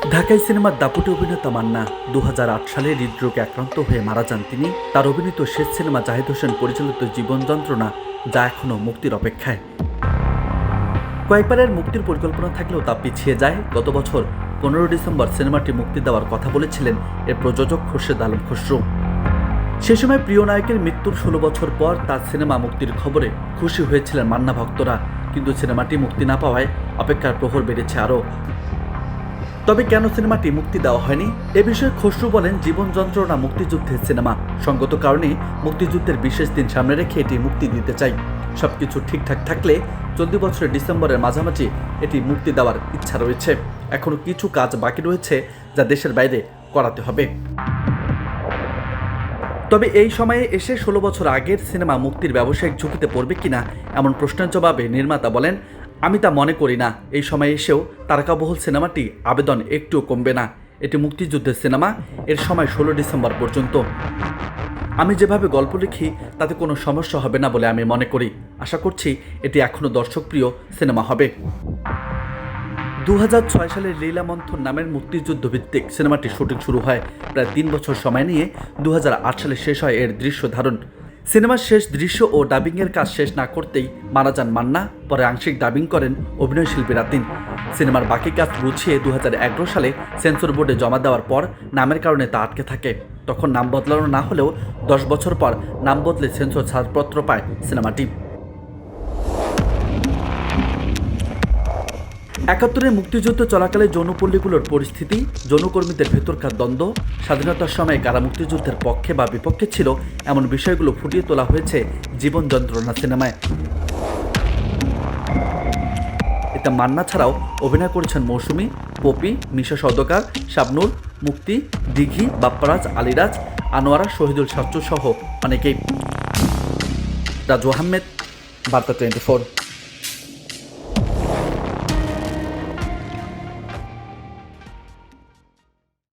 ঢাকাই সিনেমার দাপুটে অভিনেতা মান্না 2008 সালে হৃদরোগে আক্রান্ত হয়ে মারা যান তিনি। তার অভিনীত শেষ সিনেমা জাহিদ হোসেন পরিচালিত জীবন যন্ত্রণা, যা এখনও মুক্তির অপেক্ষায়। কয়েকবারের মুক্তির পরিকল্পনা থাকলেও তা পিছিয়ে যায়। গত বছর 15 ডিসেম্বর সিনেমাটি মুক্তি দেওয়ার কথা বলেছিলেন এর প্রযোজক খোরশেদ আলম খসরু। সে সময় প্রিয় নায়কের মৃত্যুর 16 বছর পর তার সিনেমা মুক্তির খবরে খুশি হয়েছিলেন মান্না ভক্তরা, কিন্তু সিনেমাটি মুক্তি না পাওয়ায় অপেক্ষার প্রহর বেড়েছে আরও। তবে কেন সিনেমাটি মুক্তি দেওয়া হয়নি এ বিষয়ে খসরু বলেন, জীবন যন্ত্রণা মুক্তিযুদ্ধের সিনেমা, সঙ্গত কারণে মুক্তিযুদ্ধের বিশেষ দিন সামনে রেখে এটি মুক্তি দিতে চাই। সবকিছু ঠিকঠাক থাকলে চলতি বছরের ডিসেম্বরের মাঝামাঝি এটি মুক্তি দেওয়ার ইচ্ছা রয়েছে। এখনও কিছু কাজ বাকি রয়েছে যা দেশের বাইরে করাতে হবে। তবে এই সময়ে এসে 16 বছর আগের সিনেমা মুক্তির ব্যবসায়িক ঝুঁকিতে পড়বে কিনা এমন প্রশ্নের জবাবে নির্মাতা বলেন, আমি তা মনে করি না। এই সময়ে এসেও তারকাবহুল সিনেমাটি আবেদন একটুও কমবে না। এটি মুক্তিযুদ্ধের সিনেমা, এর সময় 16 ডিসেম্বর পর্যন্ত। আমি যেভাবে গল্প লিখি তাতে কোনো সমস্যা হবে না বলে আমি মনে করি। আশা করছি এটি এখনও দর্শকপ্রিয় সিনেমা হবে। 2006 সালে লীলা মন্থন নামের মুক্তিযুদ্ধভিত্তিক সিনেমাটির শুটিং শুরু হয়। প্রায় 3 বছর সময় নিয়ে 2008 সালে শেষ হয় এর দৃশ্য ধারণ। সিনেমার শেষ দৃশ্য ও ডাবিংয়ের কাজ শেষ না করতেই মারা যান মান্না। পরে আংশিক ডাবিং করেন অভিনয়শিল্পী রাতিন। সিনেমার বাকি কাজ গুছিয়ে 2011 সালে সেন্সর বোর্ডে জমা দেওয়ার পর নামের কারণে তা আটকে থাকে। তখন নাম বদলানো না হলেও 10 বছর পর নাম বদলে সেন্সর ছাড়পত্র পায় সিনেমাটি। 71-এ মুক্তিযুদ্ধ চলাকালে যৌনপল্লীগুলোর পরিস্থিতি, যৌনকর্মীদের ভেতরকার দ্বন্দ্ব, স্বাধীনতার সময় কারা মুক্তিযুদ্ধের পক্ষে বা বিপক্ষে ছিল, এমন বিষয়গুলো ফুটিয়ে তোলা হয়েছে জীবন যন্ত্রণা সিনেমায়। এতে মান্না ছাড়াও অভিনয় করেছেন মৌসুমী, পপি, মিশা সওদাগর, শাবনূর, মুক্তি, দিঘি, বাপ্পারাজ, আলিরাজ, আনোয়ারা, শহীদুল শাস্ত্রী সহ অনেকেই। রাজু আহমেদ, বার্তা 24।